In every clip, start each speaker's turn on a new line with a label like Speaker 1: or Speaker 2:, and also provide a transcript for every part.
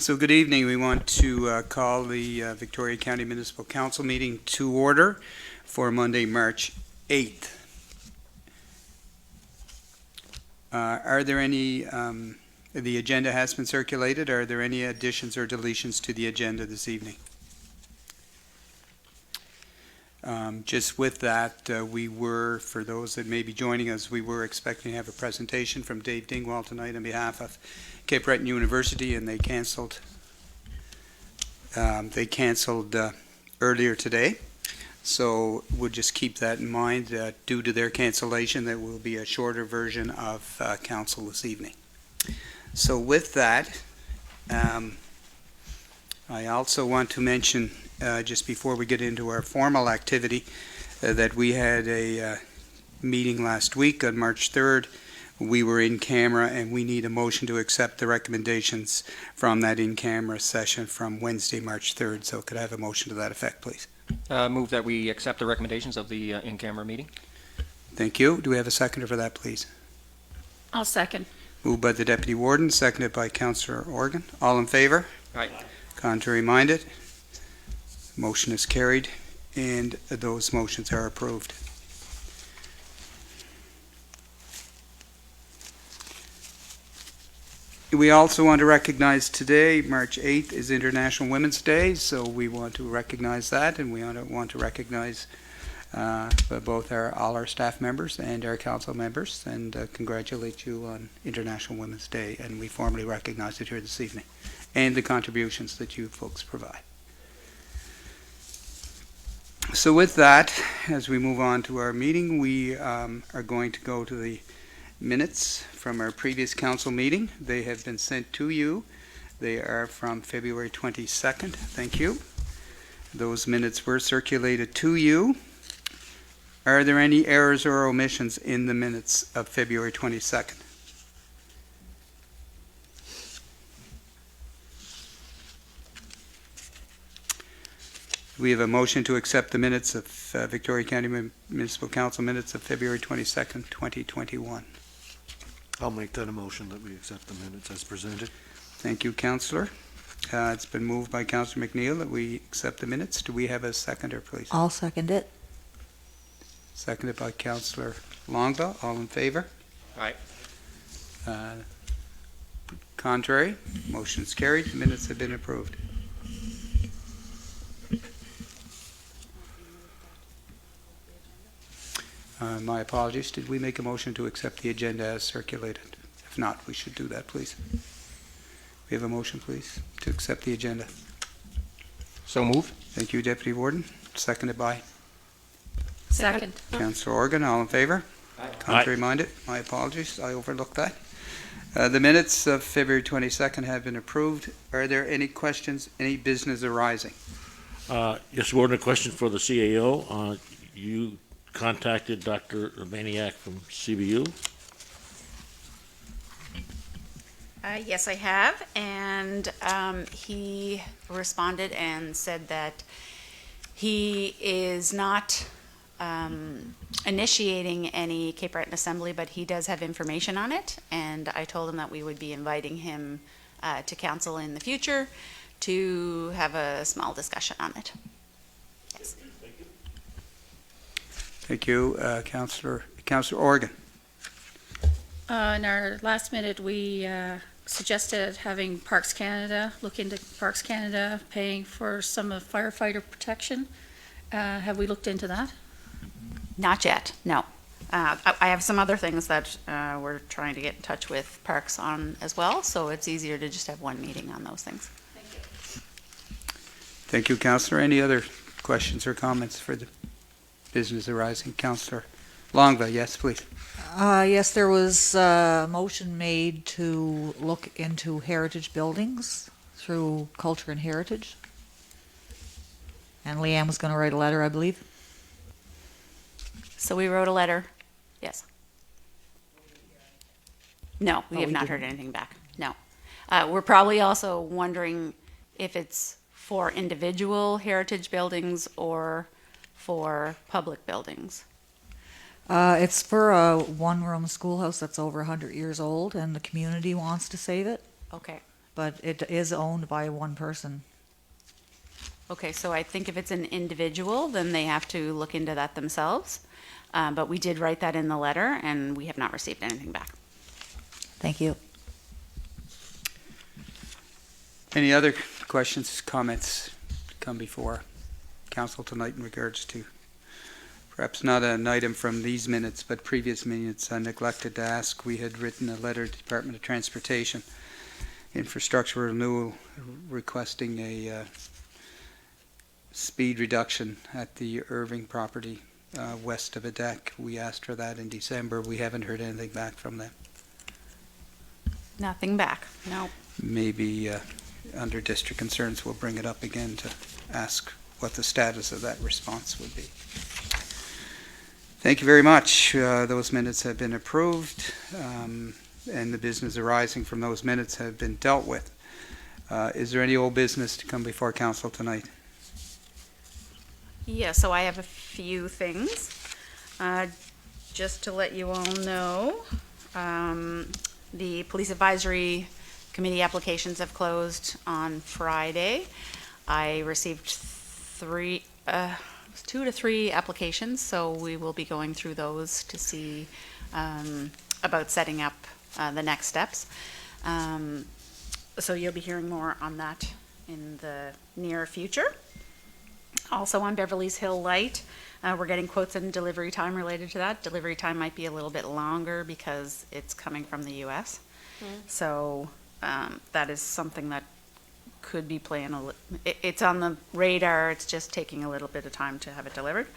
Speaker 1: So good evening. We want to call the Victoria County Municipal Council meeting to order for Monday, March 8th. Are there any, the agenda has been circulated. Are there any additions or deletions to the agenda this evening? Just with that, we were, for those that may be joining us, we were expecting to have a presentation from Dave Dingwall tonight on behalf of Cape Breton University, and they canceled earlier today. So we'll just keep that in mind. Due to their cancellation, there will be a shorter version of council this evening. So with that, I also want to mention, just before we get into our formal activity, that we had a meeting last week on March 3rd. We were in camera, and we need a motion to accept the recommendations from that in-camera session from Wednesday, March 3rd. So could I have a motion to that effect, please?
Speaker 2: Move that we accept the recommendations of the in-camera meeting.
Speaker 1: Thank you. Do we have a seconder for that, please?
Speaker 3: I'll second.
Speaker 1: Moved by the Deputy Warden, seconded by Councillor Organ. All in favor?
Speaker 2: Aye.
Speaker 1: Contrary minded? Motion is carried, and those motions are approved. We also want to recognize today, March 8th, is International Women's Day, so we want to recognize that, and we want to recognize both all our staff members and our council members, and congratulate you on International Women's Day, and we formally recognize it here this evening, and the contributions that you folks provide. So with that, as we move on to our meeting, we are going to go to the minutes from our previous council meeting. They have been sent to you. They are from February 22nd. Thank you. Those minutes were circulated to you. Are there any errors or omissions in the minutes of February 22nd? We have a motion to accept the minutes of Victoria County Municipal Council minutes of February 22nd, 2021.
Speaker 4: I'll make that a motion that we accept the minutes as presented.
Speaker 1: Thank you, Councillor. It's been moved by Councillor McNeil that we accept the minutes. Do we have a seconder, please?
Speaker 5: I'll second it.
Speaker 1: Seconded by Councillor Longville. All in favor?
Speaker 2: Aye.
Speaker 1: Contrary? Motion is carried. Minutes have been approved. My apologies. Did we make a motion to accept the agenda as circulated? If not, we should do that, please. We have a motion, please, to accept the agenda.
Speaker 2: So move.
Speaker 1: Thank you, Deputy Warden. Seconded by
Speaker 3: Second.
Speaker 1: Councillor Organ. All in favor?
Speaker 2: Aye.
Speaker 1: Contrary minded? My apologies. I overlooked that. The minutes of February 22nd have been approved. Are there any questions, any business arising?
Speaker 6: Yes, Warden, a question for the CAO. You contacted Dr. Urbaniak from CBU?
Speaker 7: Yes, I have, and he responded and said that he is not initiating any Cape Breton Assembly, but he does have information on it, and I told him that we would be inviting him to council in the future to have a small discussion on it. Yes.
Speaker 1: Thank you, Councillor Organ.
Speaker 3: In our last minute, we suggested having Parks Canada look into Parks Canada paying for some of firefighter protection. Have we looked into that?
Speaker 7: Not yet, no. I have some other things that we're trying to get in touch with Parks on as well, so it's easier to just have one meeting on those things.
Speaker 3: Thank you.
Speaker 1: Thank you, Councillor. Any other questions or comments for the business arising? Councillor Longville, yes, please.
Speaker 5: Yes, there was a motion made to look into heritage buildings through Culture and Heritage. And Leanne was going to write a letter, I believe.
Speaker 7: So we wrote a letter, yes. No, we
Speaker 5: Oh,
Speaker 7: have
Speaker 5: we
Speaker 7: not
Speaker 5: didn't.
Speaker 7: heard anything back, no. We're probably also wondering if it's for individual heritage buildings or for public buildings.
Speaker 5: It's for a one-room schoolhouse that's over 100 years old, and the community wants to save it.
Speaker 7: Okay.
Speaker 5: but it is owned by one person.
Speaker 7: Okay, so I think if it's an individual, then they have to look into that themselves. But we did write that in the letter, and we have not received anything back.
Speaker 5: Thank you.
Speaker 1: Any other questions, comments come before council tonight in regards to, perhaps not an item from these minutes, but previous minutes? I neglected to ask. We had written a letter to the Department of Transportation, Infrastructure Renewal, requesting a speed reduction at the Irving property west of a deck. We asked for that in December. We haven't heard anything back from them.
Speaker 7: Nothing back, no.
Speaker 1: Maybe under district concerns, we'll bring it up again to ask what the status of that response would be. Thank you very much. Those minutes have been approved, and the business arising from those minutes have been dealt with. Is there any old business to come before council tonight?
Speaker 7: Yeah, so I have a few things. Just to let you all know, the Police Advisory Committee applications have closed on Friday. I received 2 to 3 applications, so we will be going through those to see about setting up the next steps. So you'll be hearing more on that in the near future. Also on Beverly's Hill Light, we're getting quotes and delivery time related to that. Delivery time might be a little bit longer because it's coming from the U.S. So that is something that could be playing it's on the radar. It's just taking a little bit of time to have it delivered.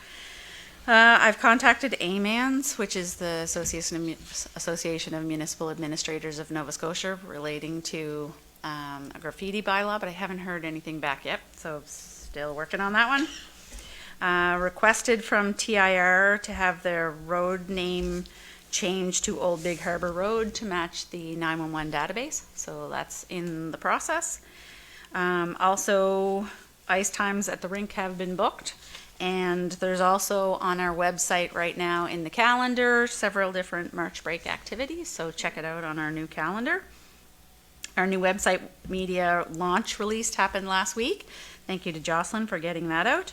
Speaker 7: I've contacted AMANS, which is the Association of Municipal Administrators of Nova Scotia, relating to a graffiti bylaw, but I haven't heard anything back yet, so still working on that one. Requested from TIR to have their road name changed to Old Big Harbor Road to match the 911 database, so that's in the process. Also, ice times at the rink have been booked, and there's also on our website right now in the calendar several different March break activities, so check it out on our new calendar. Our new website media launch release happened last week. Thank you to Jocelyn for getting that out.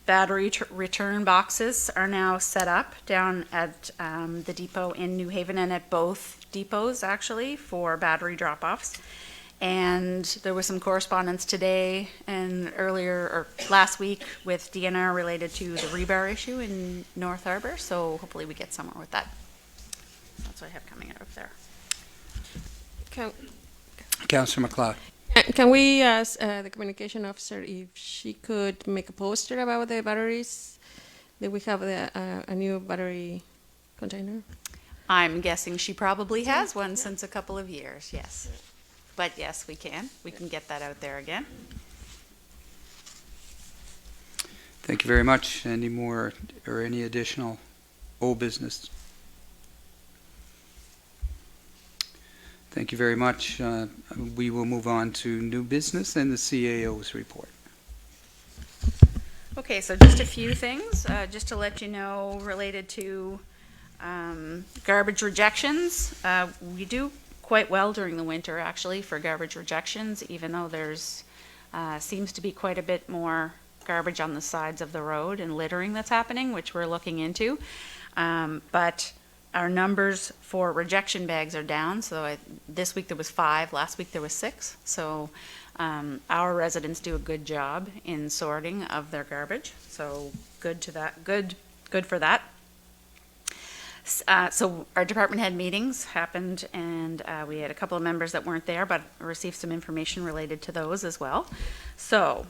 Speaker 7: Battery return boxes are now set up down at the depot in New Haven and at both depots actually for battery drop-offs. And there was some correspondence today and earlier or last week with DNR related to the rebar issue in North Harbor. So hopefully we get somewhere with that. That's what I have coming out of there.
Speaker 1: Councillor MacLeod.
Speaker 8: Can we ask the communication officer if she could make a poster about the batteries? That we have a new battery container?
Speaker 7: I'm guessing she probably has one since a couple of years, yes. But yes, we can. We can get that out there again.
Speaker 1: Thank you very much. Any more or any additional old business? Thank you very much. We will move on to new business and the CAO's report.
Speaker 7: Okay, so just a few things, just to let you know, related to garbage rejections. We do quite well during the winter, actually, for garbage rejections, even though there's seems to be quite a bit more garbage on the sides of the road and littering that's happening, which we're looking into. But our numbers for rejection bags are down. So this week there was 5, last week there was 6. So our residents do a good job in sorting of their garbage. So good to that, good for that. So our department head meetings happened, and we had a couple of members that weren't there, but received some information related to those as well. So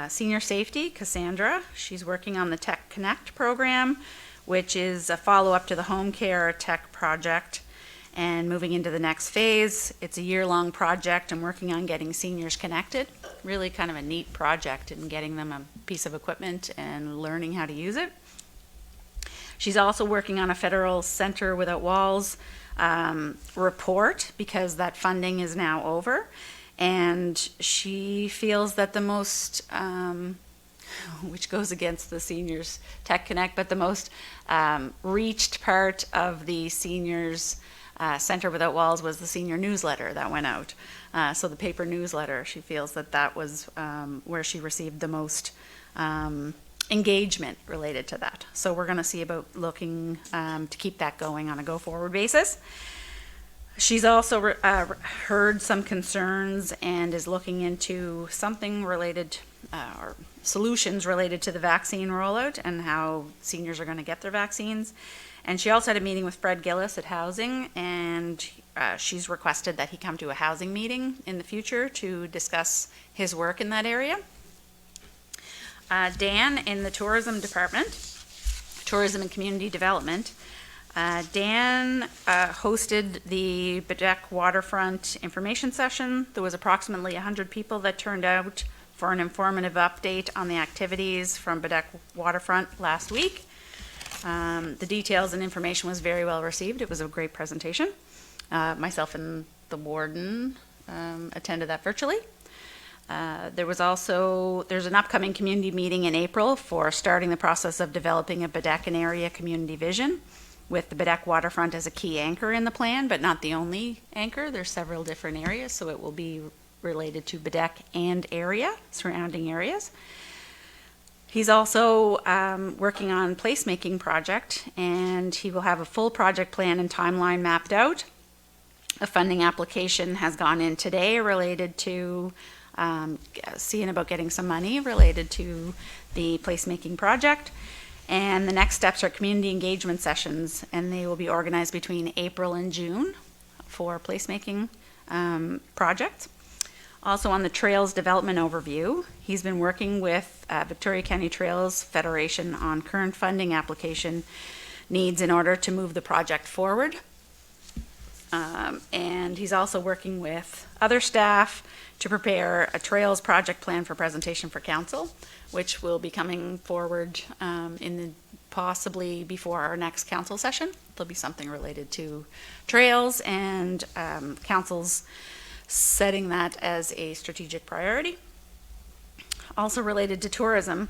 Speaker 7: senior safety, Cassandra, she's working on the Tech Connect program, which is a follow-up to the home care tech project and moving into the next phase. It's a year-long project and working on getting seniors connected. Really kind of a neat project and getting them a piece of equipment and learning how to use it. She's also working on a Federal Center Without Walls report because that funding is now over. And she feels that the most, which goes against the Seniors Tech Connect, but the most reached part of the seniors Center Without Walls was the senior newsletter that went out. So the paper newsletter, she feels that that was where she received the most engagement related to that. So we're going to see about looking to keep that going on a go-forward basis. She's also heard some concerns and is looking into something related or solutions related to the vaccine rollout and how seniors are going to get their vaccines. And she also had a meeting with Fred Gillis at Housing, and she's requested that he come to a housing meeting in the future to discuss his work in that area. Dan in the tourism department, tourism and community development. Dan hosted the Bedeque Waterfront information session. There was approximately 100 people that turned out for an informative update on the activities from Bedeque Waterfront last week. The details and information was very well received. It was a great presentation. Myself and the warden attended that virtually. There's an upcoming community meeting in April for starting the process of developing a Bedeque area community vision, with the Bedeque Waterfront as a key anchor in the plan, but not the only anchor. There's several different areas, so it will be related to Bedeque and surrounding areas. He's also working on placemaking project, and he will have a full project plan and timeline mapped out. A funding application has gone in today related to seeing about getting some money related to the placemaking project. And the next steps are community engagement sessions, and they will be organized between April and June for placemaking projects. Also on the Trails Development Overview, he's been working with Victoria County Trails Federation on current funding application needs in order to move the project forward. And he's also working with other staff to prepare a Trails project plan for presentation for council, which will be coming forward possibly before our next council session. There'll be something related to trails, and council's setting that as a strategic priority. Also related to tourism,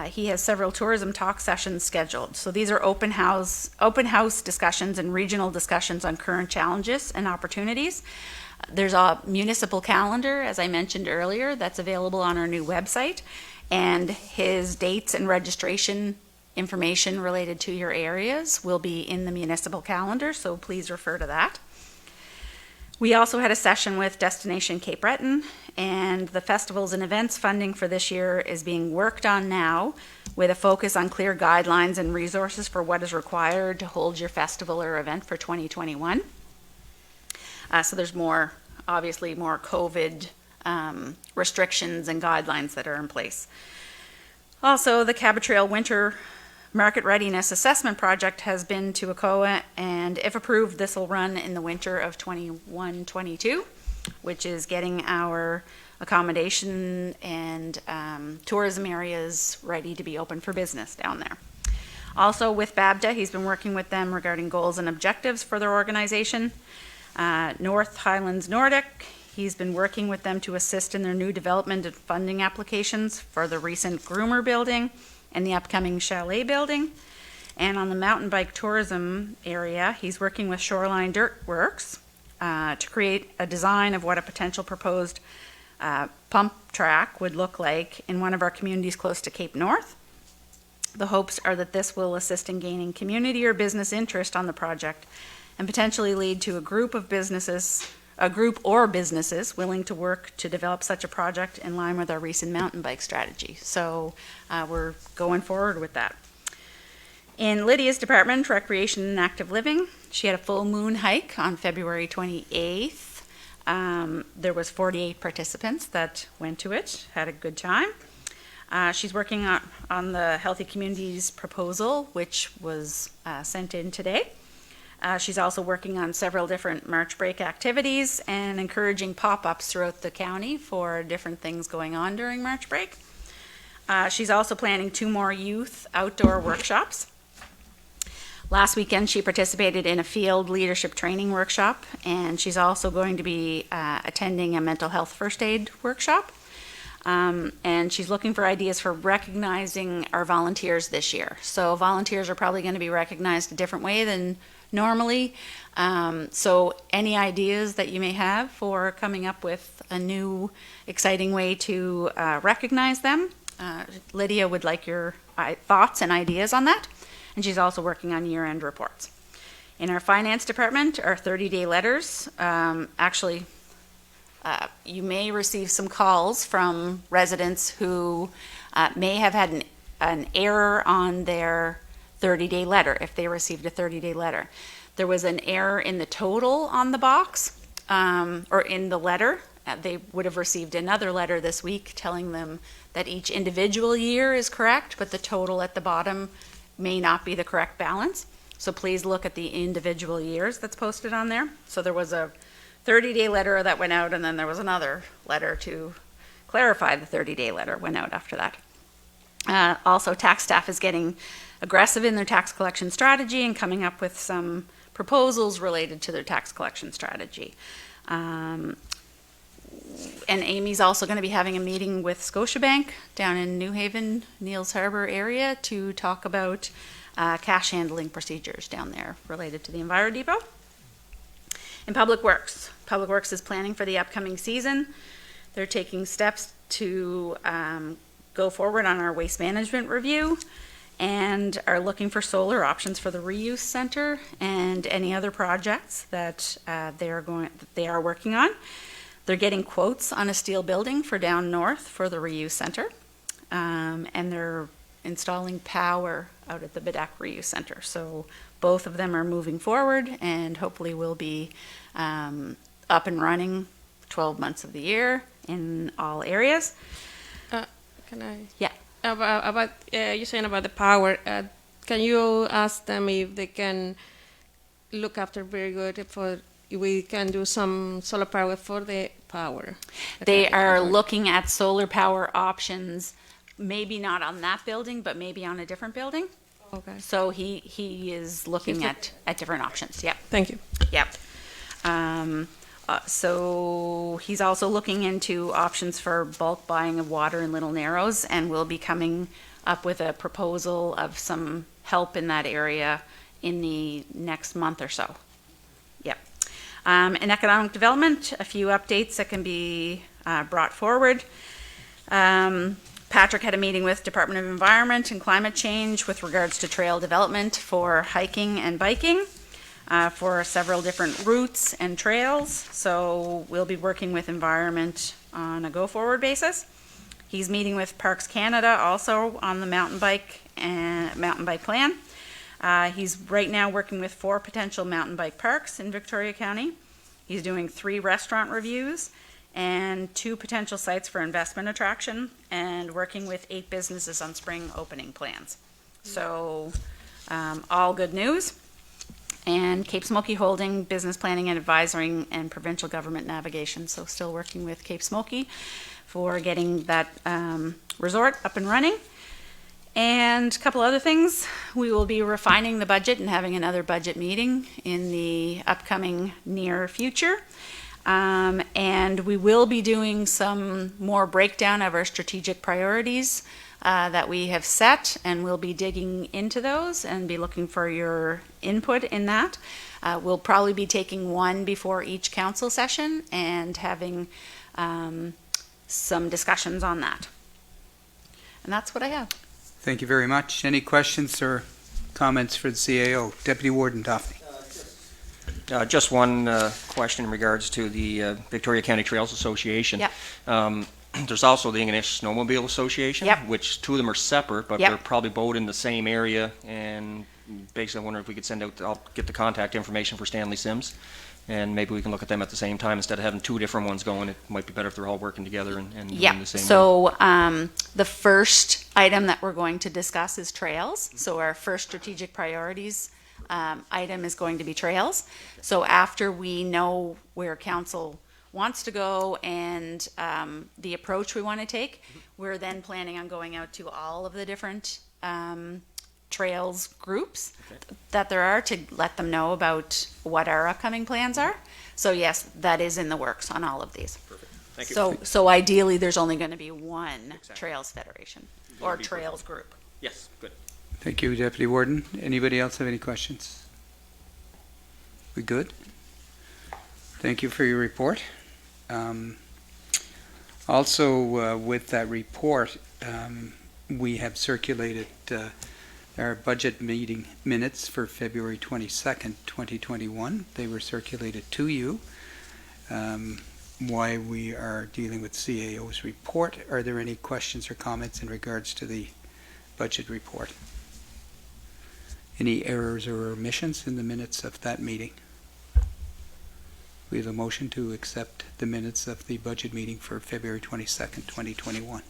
Speaker 7: he has several tourism talk sessions scheduled. So these are open house discussions and regional discussions on current challenges and opportunities. There's a municipal calendar, as I mentioned earlier, that's available on our new website, and his dates and registration information related to your areas will be in the municipal calendar, so please refer to that. We also had a session with Destination Cape Breton, and the festivals and events funding for this year is being worked on now with a focus on clear guidelines and resources for what is required to hold your festival or event for 2021. So there's obviously more COVID restrictions and guidelines that are in place. Also, the Cabot Trail Winter Market Readiness Assessment Project has been to ACOA, and if approved, this will run in the winter of 21-22, which is getting our accommodation and tourism areas ready to be open for business down there. Also with BABDA, he's been working with them regarding goals and objectives for their organization. North Highlands Nordic, he's been working with them to assist in their new development and funding applications for the recent groomer building and the upcoming chalet building. And on the mountain bike tourism area, he's working with Shoreline Dirt Works to create a design of what a potential proposed pump track would look like in one of our communities close to Cape North. The hopes are that this will assist in gaining community or business interest on the project and potentially lead to a group or businesses willing to work to develop such a project in line with our recent mountain bike strategy. So we're going forward with that. In Lydia's department, Recreation and Active Living, she had a full moon hike on February 28th. There was 48 participants that went to it, had a good time. She's working on the Healthy Communities proposal, which was sent in today. She's also working on several different March break activities and encouraging pop-ups throughout the county for different things going on during March break. She's also planning 2 more youth outdoor workshops. Last weekend, she participated in a field leadership training workshop, and she's also going to be attending a mental health first aid workshop. And she's looking for ideas for recognizing our volunteers this year. So volunteers are probably going to be recognized a different way than normally. So any ideas that you may have for coming up with a new exciting way to recognize them, Lydia would like your thoughts and ideas on that. And she's also working on year-end reports. In our finance department, our 30-day letters, you may receive some calls from residents who may have had an error on their 30-day letter, if they received a 30-day letter. There was an error in the total on the box, or in the letter. They would have received another letter this week telling them that each individual year is correct, but the total at the bottom may not be the correct balance. So please look at the individual years that's posted on there. So there was a 30-day letter that went out, and then there was another letter to clarify the 30-day letter went out after that. Also, tax staff is getting aggressive in their tax collection strategy and coming up with some proposals related to their tax collection strategy. And Amy's also going to be having a meeting with Scotiabank down in New Haven, Neils Harbor area to talk about cash handling procedures down there related to the Enviro Depot. In Public Works is planning for the upcoming season. They're taking steps to go forward on our waste management review and are looking for solar options for the reuse center and any other projects that they are working on. They're getting quotes on a steel building for down north for the reuse center, and they're installing power out at the Bedak Reuse Center. So both of them are moving forward and hopefully will be up and running 12 months of the year in all areas.
Speaker 8: Can I?
Speaker 7: Yeah.
Speaker 8: About you're saying about the power. Can you ask them if they can look after very good for we can do some solar power for the power?
Speaker 7: They are looking at solar power options, maybe not on that building, but maybe on a different building.
Speaker 8: Okay.
Speaker 7: So he is looking
Speaker 8: He's
Speaker 7: at different options. Yep.
Speaker 8: Thank you.
Speaker 7: Yep. So he's also looking into options for bulk buying of water in Little Narrows, and will be coming up with a proposal of some help in that area in the next month or so. Yep. In economic development, a few updates that can be brought forward. Patrick had a meeting with Department of Environment and Climate Change with regards to trail development for hiking and biking. For several different routes and trails. So we'll be working with Environment on a go-forward basis. He's meeting with Parks Canada also on the mountain bike plan. He's right now working with 4 potential mountain bike parks in Victoria County. He's doing 3 restaurant reviews and 2 potential sites for investment attraction, and working with 8 businesses on spring opening plans. So all good news. And Cape Smoky Holding, business planning and advisory and provincial government navigation. So still working with Cape Smoky for getting that resort up and running. And a couple other things. We will be refining the budget and having another budget meeting in the upcoming near future. And we will be doing some more breakdown of our strategic priorities that we have set, and we'll be digging into those and be looking for your input in that. We'll probably be taking one before each council session and having some discussions on that. And that's what I have.
Speaker 1: Thank you very much. Any questions or comments for the CAO? Deputy Warden Duffy.
Speaker 2: Just one question in regards to the Victoria County Trails Association.
Speaker 7: Yep.
Speaker 2: There's also the English Snowmobile Association,
Speaker 7: Yep.
Speaker 2: which 2 of them are separate, but
Speaker 7: Yep.
Speaker 2: they're probably both in the same area. And basically, I wonder if we could send out, I'll get the contact information for Stanley Sims, and maybe we can look at them at the same time instead of having 2 different ones going. It might be better if they're all working together and doing
Speaker 7: Yeah,
Speaker 2: the same.
Speaker 7: so the first item that we're going to discuss is trails. So our first strategic priorities item is going to be trails. So after we know where council wants to go and the approach we want to take, we're then planning on going out to all of the different trails groups that there are to let them know about what our upcoming plans are. So yes, that is in the works on all of these.
Speaker 2: Thank you.
Speaker 7: So ideally, there's only going to be one
Speaker 2: Exactly.
Speaker 7: Trails Federation or
Speaker 2: be
Speaker 7: Trails Group.
Speaker 2: Yes, good.
Speaker 1: Thank you, Deputy Warden. Anybody else have any questions? We good? Thank you for your report. Also, with that report, we have circulated our budget meeting minutes for February 22nd, 2021. They were circulated to you. Why we are dealing with CAO's report. Are there any questions or comments in regards to the budget report? Any errors or omissions in the minutes of that meeting? We have a motion to accept the minutes of the budget meeting for February 22nd, 2021.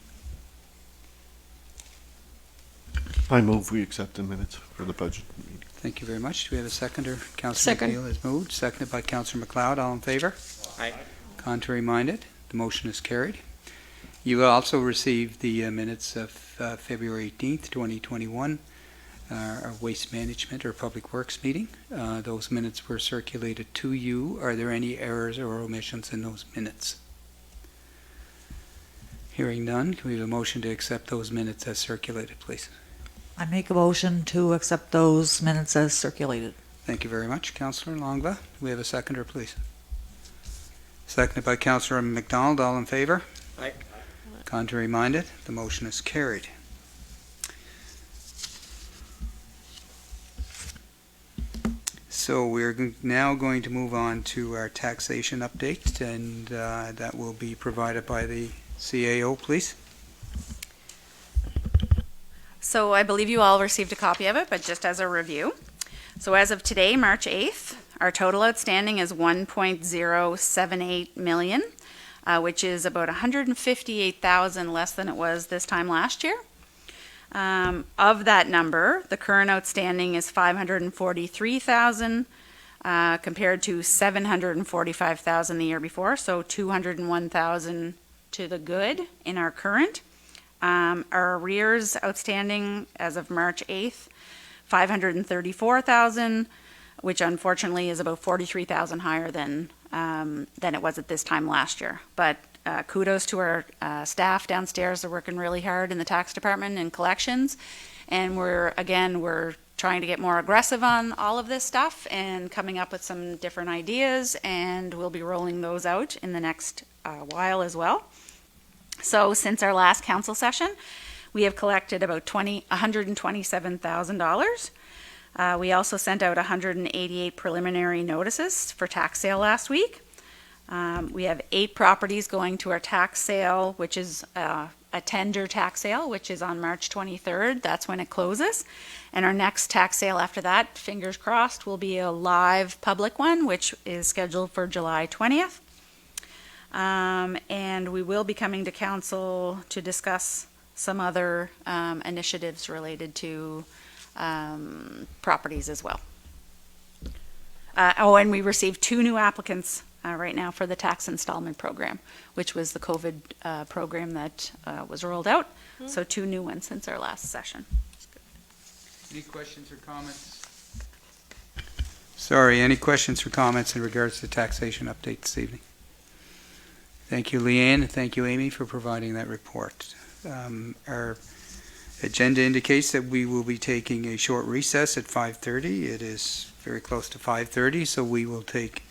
Speaker 4: I move we accept the minutes for the budget meeting.
Speaker 1: Thank you very much. Do we have a seconder? Councillor
Speaker 8: Second.
Speaker 1: McNeil has moved, seconded by Councillor McLeod. All in favor?
Speaker 2: Aye.
Speaker 1: Contrary minded? The motion is carried. You will also receive the minutes of February 18th, 2021, our Waste Management or Public Works meeting. Those minutes were circulated to you. Are there any errors or omissions in those minutes? Hearing none, can we have a motion to accept those minutes as circulated, please?
Speaker 5: I make a motion to accept those minutes as circulated.
Speaker 1: Thank you very much. Councillor Longva, do we have a seconder, please? Seconded by Councillor McDonald. All in favor?
Speaker 2: Aye.
Speaker 1: Contrary minded? The motion is carried. So we're now going to move on to our taxation update, and that will be provided by the CAO, please.
Speaker 7: So I believe you all received a copy of it, but just as a review. So as of today, March 8th, our total outstanding is 1.078 million, which is about 158,000 less than it was this time last year. Of that number, the current outstanding is 543,000 compared to 745,000 the year before, so 201,000 to the good in our current. Our arrears outstanding as of March 8th, 534,000, which unfortunately is about 43,000 higher than it was at this time last year. But kudos to our staff downstairs. They're working really hard in the tax department and collections. And we're trying to get more aggressive on all of this stuff and coming up with some different ideas. And we'll be rolling those out in the next while as well. So since our last council session, we have collected about $127,000. We also sent out 188 preliminary notices for tax sale last week. We have 8 properties going to our tax sale, which is a tender tax sale, which is on March 23rd. That's when it closes. And our next tax sale after that, fingers crossed, will be a live public one, which is scheduled for July 20th. And we will be coming to council to discuss some other initiatives related to properties as well. And we received 2 new applicants right now for the tax installment program, which was the COVID program that was rolled out. So 2 new ones since our last session.
Speaker 1: Any questions or comments? Sorry, any questions or comments in regards to taxation update this evening? Thank you, Leanne, and thank you, Amy, for providing that report. Our agenda indicates that we will be taking a short recess at 5:30. It is very close to 5:30, so we will take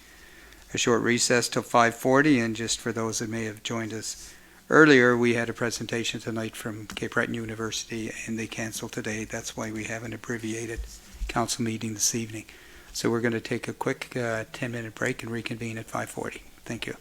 Speaker 1: a short recess till 5:40. And just for those that may have joined us earlier, we had a presentation tonight from Cape Breton University, and they canceled today. That's why we have an abbreviated council meeting this evening. So we're going to take a quick 10-minute break and reconvene at 5:40. Thank you.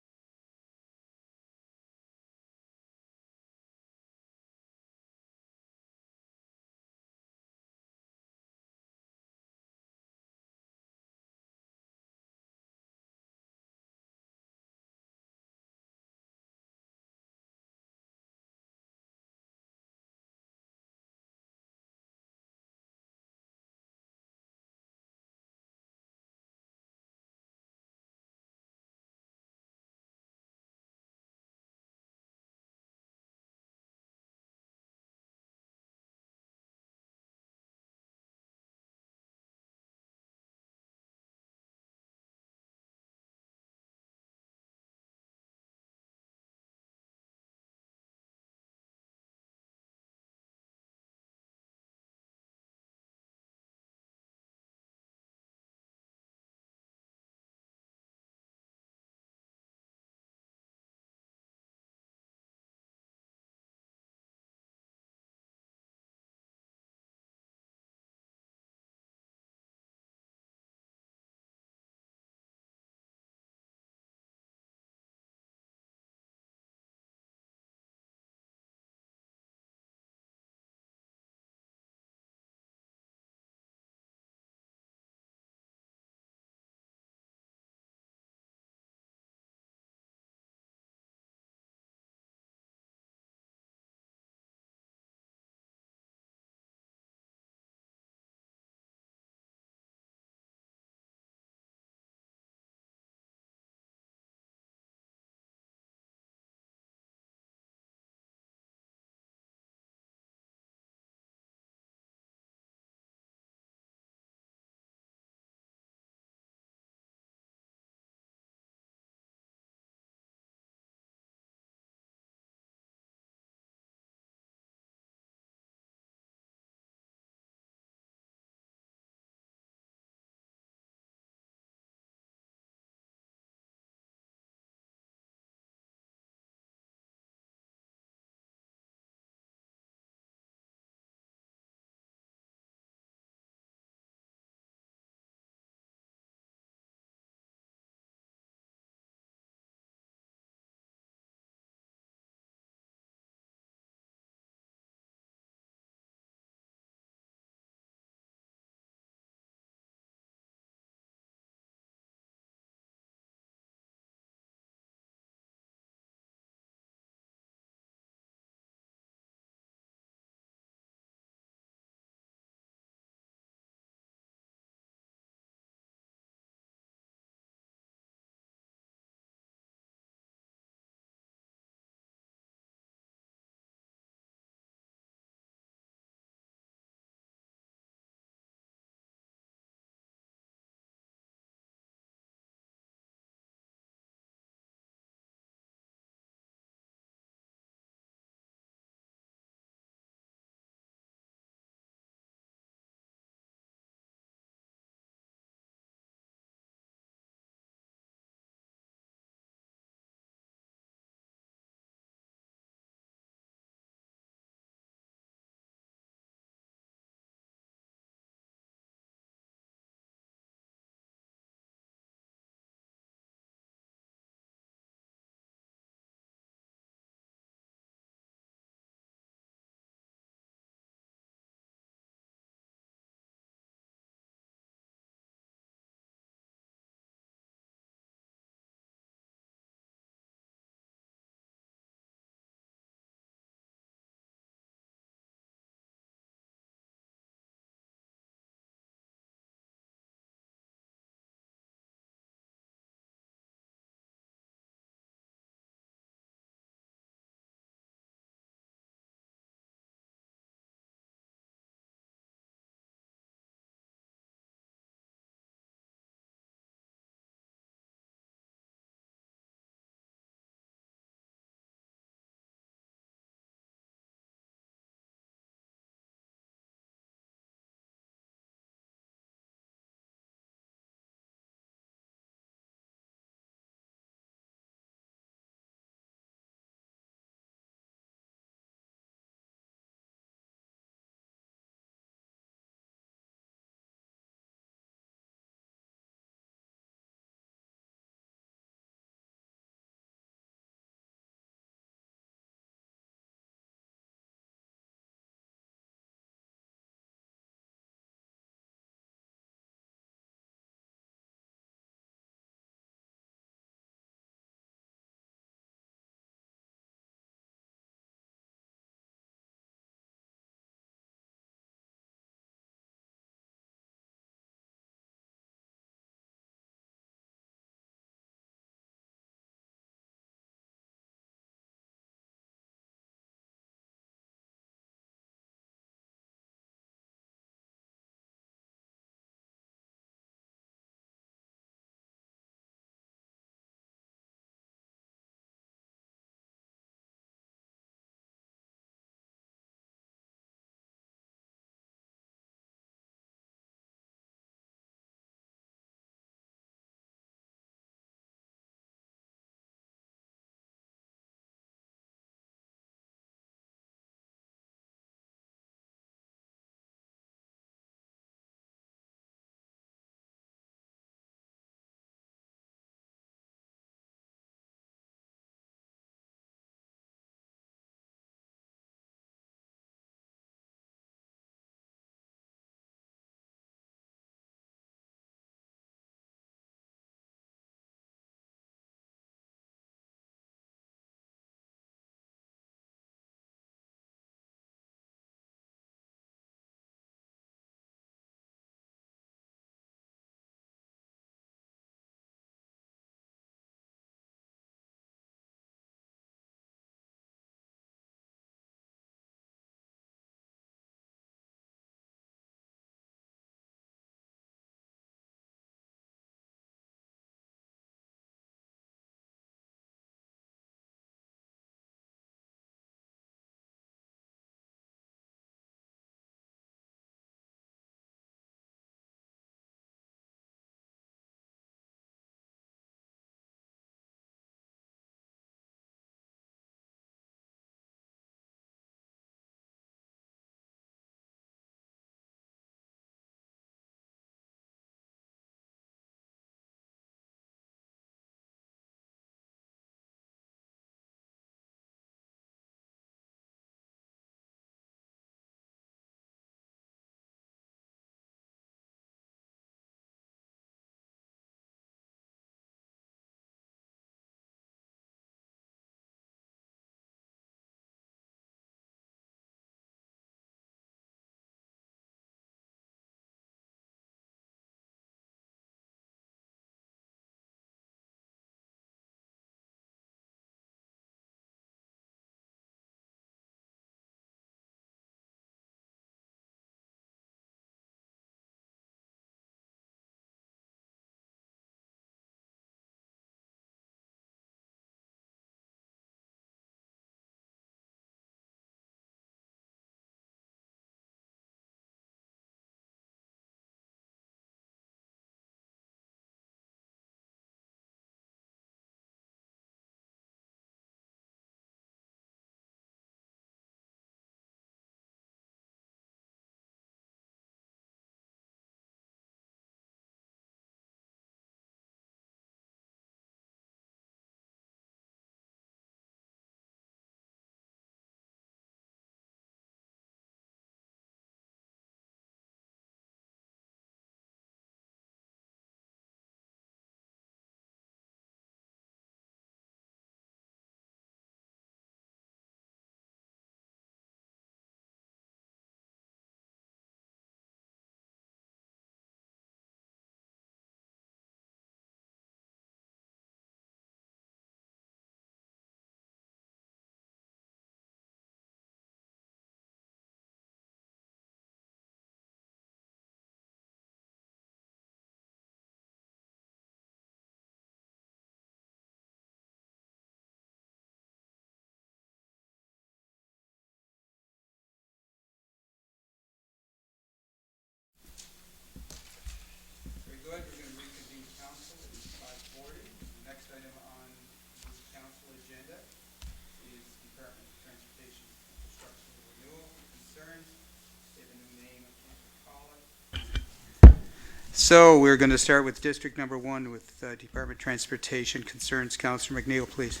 Speaker 1: So we're going to start with District Number 1 with Department of Transportation concerns. Councillor McNeil, please.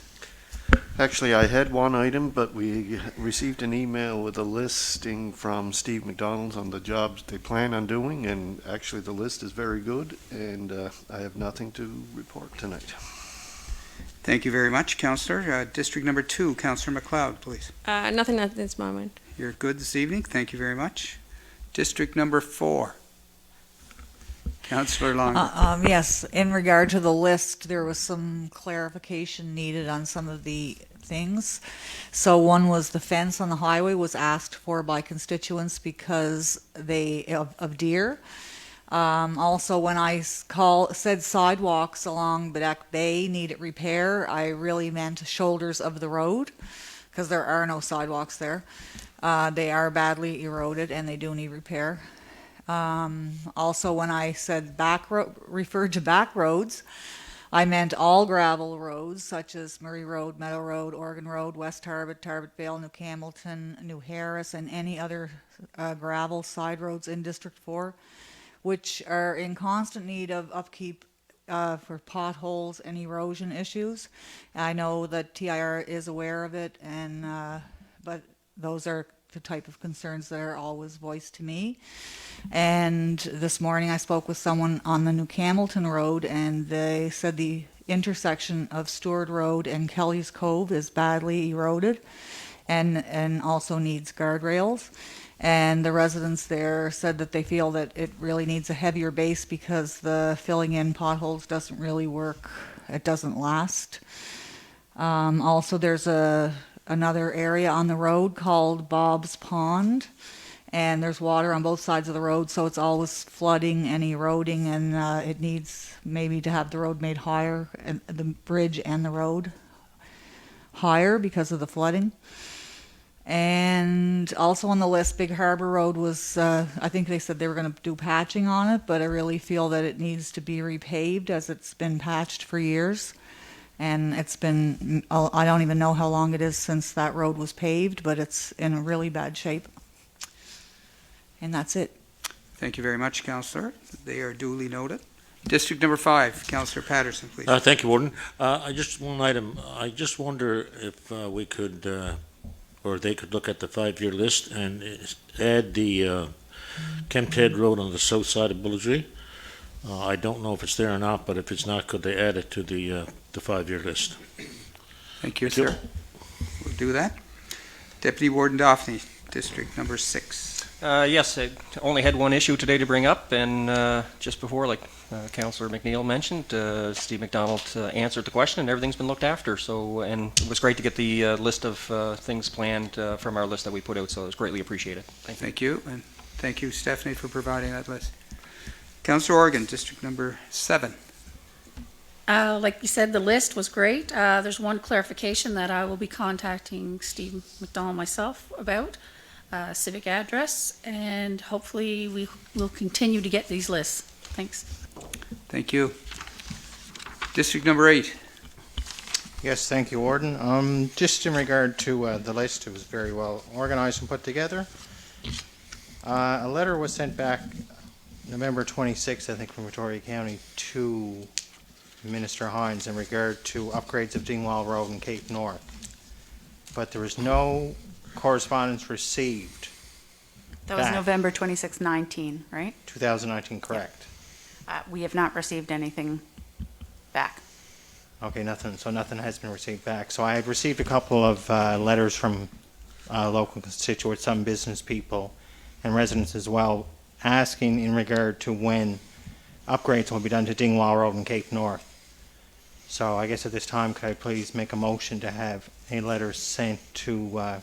Speaker 4: Actually, I had one item, but we received an email with a listing from Steve McDonald on the jobs they plan on doing, and actually the list is very good, and I have nothing to report tonight.
Speaker 1: Thank you very much, Councillor. District Number 2, Councillor McLeod, please.
Speaker 8: Nothing at this moment.
Speaker 1: You're good this evening. Thank you very much. District Number 4, Councillor Long.
Speaker 5: Yes, in regard to the list, there was some clarification needed on some of the things. So one was the fence on the highway was asked for by constituents because of deer. Also, when I said sidewalks along Bedeck Bay needed repair, I really meant shoulders of the road because there are no sidewalks there. They are badly eroded and they do need repair. Also, when I said referred to back roads, I meant all gravel roads such as Murray Road, Meadow Road, Oregon Road, West Tarbet, Tarbet Vale, New Campbellton, New Harris, and any other gravel side roads in District 4, which are in constant need of upkeep for potholes and erosion issues. I know that TIR is aware of it, but those are the type of concerns that are always voiced to me. And this morning I spoke with someone on the New Campbellton Road, and they said the intersection of Stewart Road and Kelly's Cove is badly eroded and also needs guardrails. And the residents there said that they feel that it really needs a heavier base because the filling in potholes doesn't really work. It doesn't last. Also, there's another area on the road called Bob's Pond, and there's water on both sides of the road, so it's always flooding and eroding, and it needs maybe to have the road made higher, and the bridge and the road higher because of the flooding. And also on the list, Big Harbor Road was, I think they said they were going to do patching on it, but I really feel that it needs to be repaved as it's been patched for years. And it's been, I don't even know how long it is since that road was paved, but it's in a really bad shape. And that's it.
Speaker 1: Thank you very much, Councillor. They are duly noted. District Number 5, Councillor Patterson, please.
Speaker 6: Thank you, Warden. One item. I just wonder if we could, or they could look at the 5-year list and add the Kempted Road on the south side of Bullisree. I don't know if it's there or not, but if it's not, could they add it to the 5-year list?
Speaker 1: Thank you, sir. We'll do that. Deputy Warden Daphne, District Number 6.
Speaker 2: Yes, I only had one issue today to bring up, and just before, like Councillor McNeil mentioned, Steve McDonald answered the question, and everything's been looked after. So, and it was great to get the list of things planned from our list that we put out. So it was greatly appreciated.
Speaker 1: Thank you, and thank you, Stephanie, for providing that list. Councillor Organ, District Number 7.
Speaker 3: Like you said, the list was great. There's one clarification that I will be contacting Steve McDonald myself about. Civic address, and hopefully we will continue to get these lists. Thanks.
Speaker 1: Thank you. District Number 8.
Speaker 9: Yes, thank you, Warden. Just in regard to the list, it was very well organized and put together. A letter was sent back November 26th, I think, from Victoria County to Minister Hines in regard to upgrades of Dingwall Road and Cape North. But there was no correspondence received.
Speaker 7: That was
Speaker 9: back.
Speaker 7: November 26, 19, right?
Speaker 9: 2019, correct?
Speaker 7: We have not received anything back.
Speaker 9: Okay, nothing has been received back. So I had received a couple of letters from local constituents, some business people, and residents as well, asking in regard to when upgrades will be done to Dingwall Road and Cape North. So I guess at this time, could I please make a motion to have a letter sent to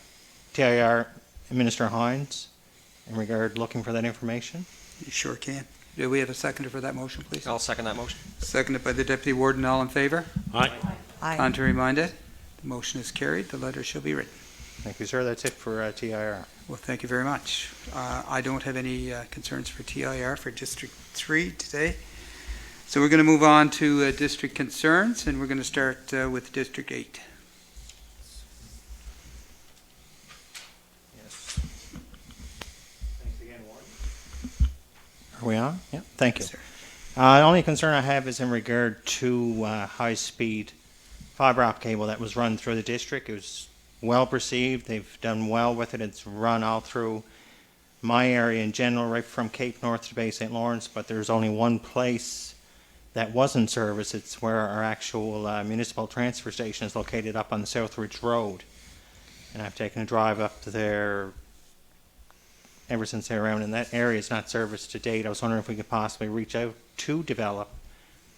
Speaker 9: TIR Minister Hines in regard looking for that information?
Speaker 1: You sure can. Do we have a seconder for that motion, please?
Speaker 2: I'll second that motion.
Speaker 1: Seconded by the Deputy Warden. All in favor?
Speaker 6: Aye.
Speaker 5: Aye.
Speaker 1: Contrary minded? The motion is carried. The letter shall be written.
Speaker 9: Thank you, sir. That's it for TIR.
Speaker 1: Well, thank you very much. I don't have any concerns for TIR for District 3 today. So we're going to move on to district concerns, and we're going to start with District 8.
Speaker 9: Are we on? Yeah, thank you.
Speaker 1: Yes, sir.
Speaker 9: The only concern I have is in regard to high-speed fiber optic cable that was run through the district. It was well perceived. They've done well with it. It's run all through my area in general, right from Cape North to Bay St. Lawrence, but there's only one place that wasn't serviced. It's where our actual municipal transfer station is located up on the Southridge Road. And I've taken a drive up to there ever since they're around, and that area is not serviced to date. I was wondering if we could possibly reach out to Develop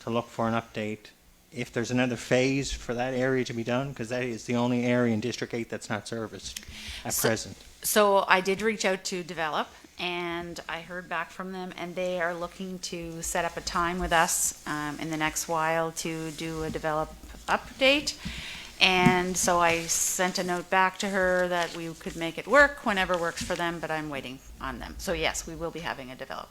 Speaker 9: to look for an update, if there's another phase for that area to be done, because that is the only area in District 8 that's not serviced at present.
Speaker 7: So I did reach out to Develop, and I heard back from them, and they are looking to set up a time with us in the next while to do a Develop update. And so I sent a note back to her that we could make it work whenever works for them, but I'm waiting on them. So yes, we will be having a Develop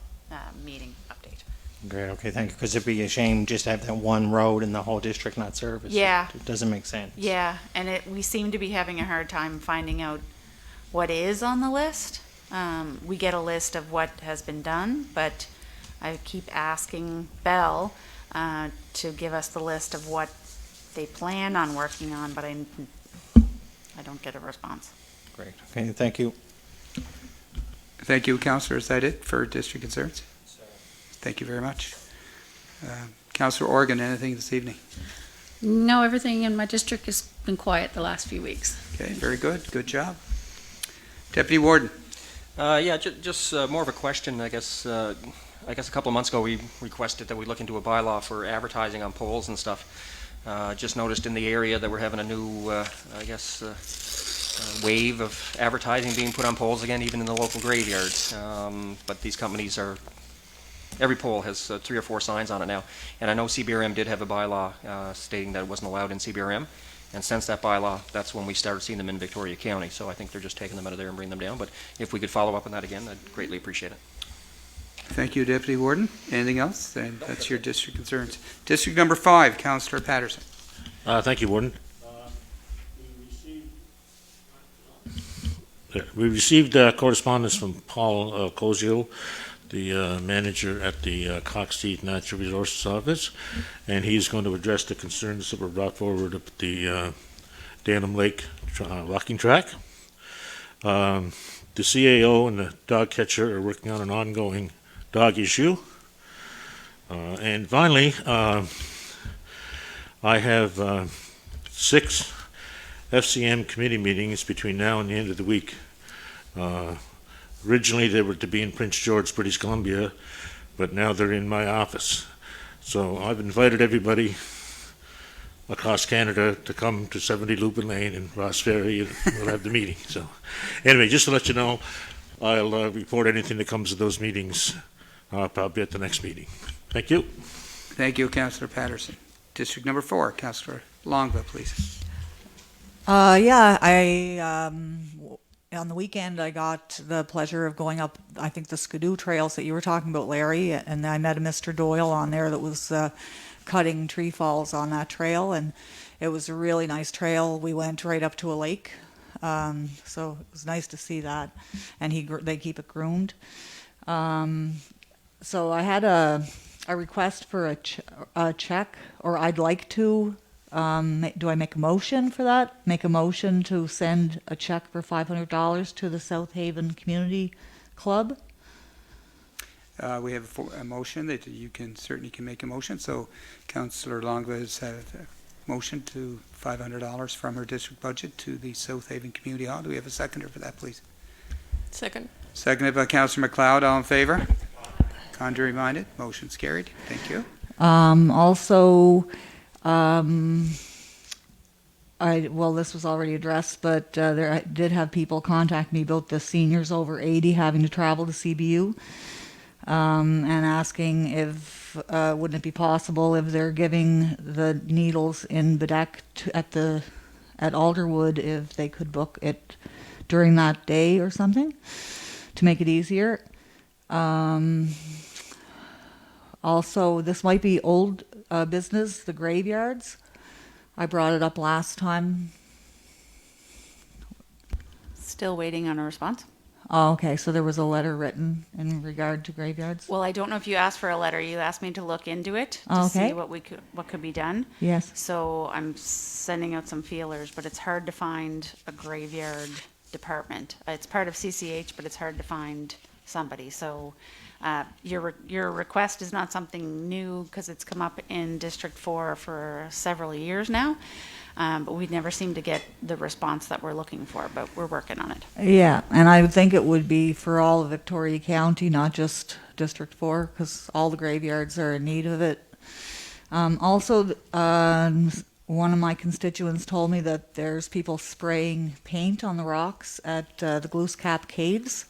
Speaker 7: meeting update.
Speaker 9: Great, okay, thank you, because it'd be a shame just to have that one road in the whole district not serviced.
Speaker 7: Yeah.
Speaker 9: It doesn't make sense.
Speaker 7: Yeah, and we seem to be having a hard time finding out what is on the list. We get a list of what has been done, but I keep asking Bell to give us the list of what they plan on working on, but I don't get a response.
Speaker 9: Great, okay, thank you.
Speaker 1: Thank you, Councillor. Is that it for district concerns? Thank you very much. Councillor Organ, anything this evening?
Speaker 3: No, everything in my district has been quiet the last few weeks.
Speaker 1: Okay, very good. Good job. Deputy Warden.
Speaker 2: Yeah, just more of a question, I guess. I guess a couple of months ago we requested that we look into a bylaw for advertising on poles and stuff. Just noticed in the area that we're having a new, wave of advertising being put on poles again, even in the local graveyards. But these companies are, every pole has 3 or 4 signs on it now. And I know CBRM did have a bylaw stating that it wasn't allowed in CBRM. And since that bylaw, that's when we started seeing them in Victoria County. So I think they're just taking them out of there and bringing them down. But if we could follow up on that again, I'd greatly appreciate it.
Speaker 1: Thank you, Deputy Warden. Anything else? Then that's your district concerns. District number 5, Councillor Patterson.
Speaker 6: Thank you, Warden. We received correspondence from Paul Cozio, the manager at the Cox Teeth Natural Resources Office, and he's going to address the concerns that were brought forward at the Daleham Lake walking track. The CAO and the dog catcher are working on an ongoing dog issue. And finally, I have 6 FCM committee meetings between now and the end of the week. Originally, they were to be in Prince George, British Columbia, but now they're in my office. So I've invited everybody across Canada to come to 70 Lupin Lane in Ross Ferry, and we'll have the meeting. So anyway, just to let you know, I'll report anything that comes of those meetings probably at the next meeting. Thank you.
Speaker 1: Thank you, Councillor Patterson. District number 4, Councillor Longva, please.
Speaker 5: On the weekend, I got the pleasure of going up, I think, the Skidoo trails that you were talking about, Larry, and I met a Mr. Doyle on there that was cutting tree falls on that trail, and it was a really nice trail. We went right up to a lake, so it was nice to see that, and they keep it groomed. So I had a request for a check, or I'd like to. Do I make a motion for that? Make a motion to send a check for $500 to the South Haven Community Club?
Speaker 1: We have a motion that you certainly can make a motion. So Councillor Longva has had a motion to $500 from her district budget to the South Haven Community Hall. Do we have a seconder for that, please?
Speaker 8: Second.
Speaker 1: Seconded by Councillor MacLeod. All in favor? Contrary minded? Motion's carried. Thank you.
Speaker 5: This was already addressed, but I did have people contact me about the seniors over 80 having to travel to CBU, and asking if wouldn't it be possible if they're giving the needles in Bedeck at Alderwood, if they could book it during that day or something to make it easier. Also, this might be old business, the graveyards. I brought it up last time.
Speaker 7: Still waiting on a response.
Speaker 5: Oh, okay, so there was a letter written in regard to graveyards?
Speaker 7: Well, I don't know if you asked for a letter. You asked me to look into it to
Speaker 5: Okay.
Speaker 7: see what could be done.
Speaker 5: Yes.
Speaker 7: So I'm sending out some feelers, but it's hard to find a graveyard department. It's part of CCH, but it's hard to find somebody. So your request is not something new because it's come up in District 4 for several years now. But we never seem to get the response that we're looking for, but we're working on it.
Speaker 5: Yeah, and I would think it would be for all of Victoria County, not just District 4, because all the graveyards are in need of it. Also, one of my constituents told me that there's people spraying paint on the rocks at the Glooscap Caves.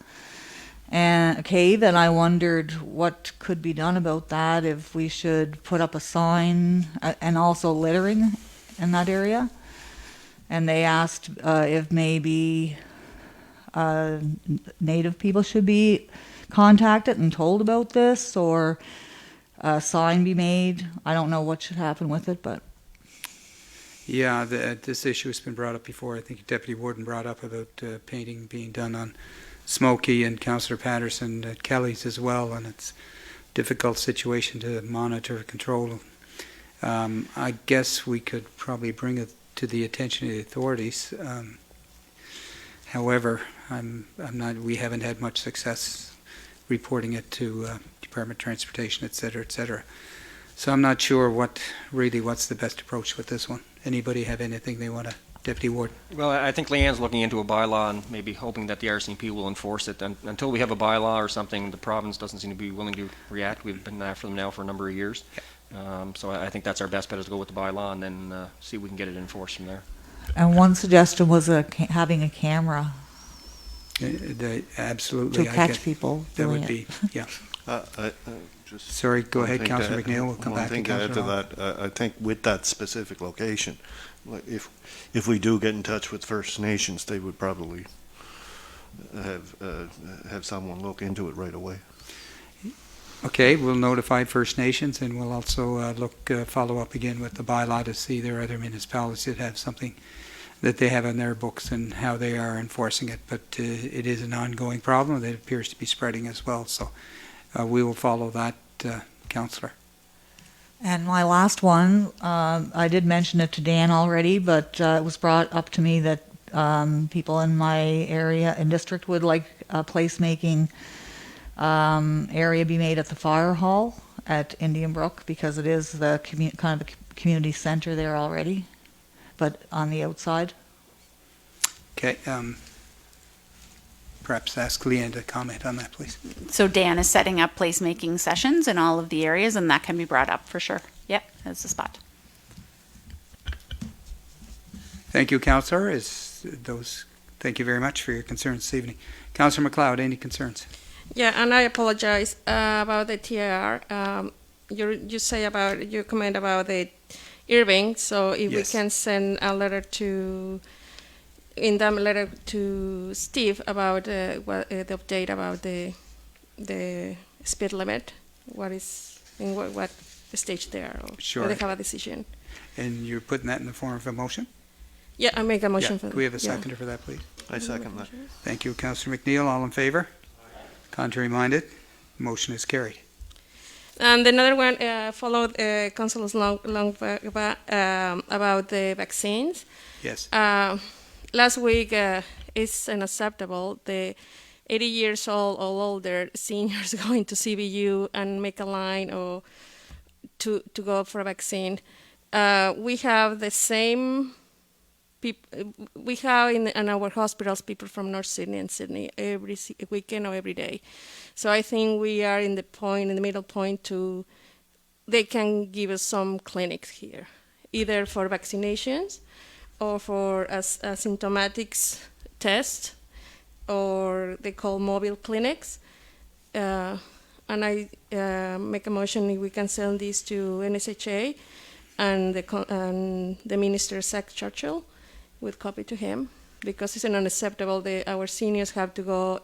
Speaker 5: And I wondered what could be done about that, if we should put up a sign, and also littering in that area. And they asked if maybe Native people should be contacted and told about this, or a sign be made. I don't know what should happen with it, but
Speaker 1: Yeah, this issue has been brought up before. I think Deputy Warden brought up about painting being done on Smoky, and Councillor Patterson at Kelly's as well, and it's a difficult situation to monitor and control. I guess we could probably bring it to the attention of the authorities. However, we haven't had much success reporting it to Department of Transportation, et cetera, So I'm not sure what's the best approach with this one. Anybody have anything they want to, Deputy Warden?
Speaker 2: Well, I think Leanne's looking into a bylaw and maybe hoping that the RCMP will enforce it. And until we have a bylaw or something, the province doesn't seem to be willing to react. We've been after them now for a number of years. So I think that's our best bet, is to go with the bylaw and then see if we can get it enforced from there.
Speaker 5: and one suggestion was having a camera
Speaker 1: Absolutely.
Speaker 5: to
Speaker 1: I
Speaker 5: catch
Speaker 1: get-
Speaker 5: people
Speaker 1: That
Speaker 5: doing
Speaker 1: would
Speaker 5: it.
Speaker 1: be, yeah.
Speaker 4: Just
Speaker 1: Sorry, go
Speaker 4: one
Speaker 1: ahead,
Speaker 4: thing to
Speaker 1: Councillor
Speaker 4: add-
Speaker 1: McNeil. We'll come
Speaker 4: one
Speaker 1: back to
Speaker 4: thing to add to
Speaker 1: Councillor
Speaker 4: that, I think with that specific location, like, if we do get in touch with First Nations, they would probably have someone look into it right away.
Speaker 1: Okay, we'll notify First Nations, and we'll also follow up again with the bylaw to see there are other municipalities that have something that they have in their books and how they are enforcing it. But it is an ongoing problem that appears to be spreading as well. So we will follow that, Councillor.
Speaker 5: And my last one, I did mention it to Dan already, but it was brought up to me that people in my area and district would like a placemaking area be made at the fire hall at Indian Brook, because it is the kind of a community center there already, but on the outside.
Speaker 1: Okay, perhaps ask Leanne to comment on that, please.
Speaker 7: So Dan is setting up placemaking sessions in all of the areas, and that can be brought up for sure. Yep, that's the spot.
Speaker 1: Thank you, Councillor. Thank you very much for your concerns this evening. Councillor MacLeod, any concerns?
Speaker 8: Yeah, and I apologize about the TIR. You say about, you comment about the Irving, so if we
Speaker 1: Yes.
Speaker 8: can send a letter to Steve about the update about the speed limit, what stage they are, or
Speaker 1: Sure.
Speaker 8: whether they have a decision.
Speaker 1: And you're putting that in the form of a motion?
Speaker 8: Yeah, I make a motion
Speaker 1: Yeah.
Speaker 8: for that.
Speaker 1: Can we have a
Speaker 8: yeah.
Speaker 1: seconder for that, please?
Speaker 4: I second that.
Speaker 1: Thank you, Councillor McNeil. All in favor? Contrary minded? Motion is carried.
Speaker 8: And another one followed Councillor Long about the vaccines.
Speaker 1: Yes.
Speaker 8: Last week, it's unacceptable. The 80 years old or older seniors going to CBU and make a line or to go for a vaccine. We have the same people. We have in our hospitals people from North Sydney and Sydney every weekend or every day. So I think we are in the middle point to. They can give us some clinics here, either for vaccinations or for asymptomatics test, or they call mobile clinics. And I make a motion if we can send this to NSHA and the Minister, Zach Churchill, with copy to him, because it's unacceptable that our seniors have to go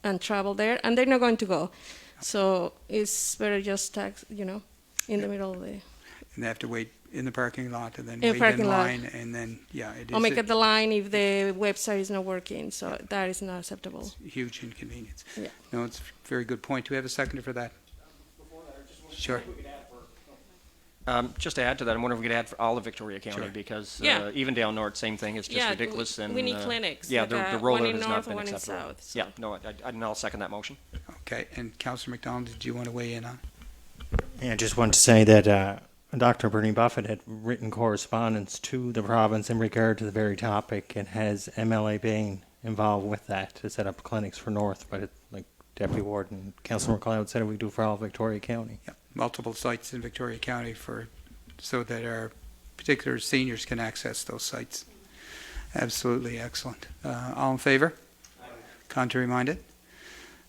Speaker 8: and travel there, and they're not going to go. So it's better just tax, in the middle of the.
Speaker 1: And they have to wait in the parking lot and then
Speaker 8: In
Speaker 1: wait in
Speaker 8: parking lot.
Speaker 1: line, and then, yeah, it
Speaker 8: Or make
Speaker 1: is
Speaker 8: it the line if the website is not working, so that is not acceptable.
Speaker 1: a huge inconvenience.
Speaker 8: Yeah.
Speaker 1: No, it's a very good point. Do we have a seconder for that? Sure.
Speaker 2: Just to add to that, I wonder if we could add for all of Victoria County,
Speaker 1: Sure.
Speaker 2: because
Speaker 8: Yeah.
Speaker 2: even down north, same thing, it's just
Speaker 8: Yeah,
Speaker 2: ridiculous.
Speaker 8: we
Speaker 2: And
Speaker 8: need clinics,
Speaker 2: Yeah,
Speaker 8: like,
Speaker 2: the
Speaker 8: one
Speaker 2: rollout
Speaker 8: in
Speaker 2: has not
Speaker 8: north,
Speaker 2: been
Speaker 8: one in
Speaker 2: acceptable.
Speaker 8: south, so.
Speaker 2: Yeah, no, and I'll second that motion.
Speaker 1: Okay, and Councillor McDonald, did you want to weigh in on?
Speaker 9: Yeah, I just want to say that Dr. Bernie Buffett had written correspondence to the province in regard to the very topic and has MLA Bain involved with that to set up clinics for North, but like Deputy Warden Councillor McLeod said, we do for all Victoria County.
Speaker 1: Yeah, multiple sites in Victoria County so that our particular seniors can access those sites. Absolutely excellent. All in favor? Contrary minded?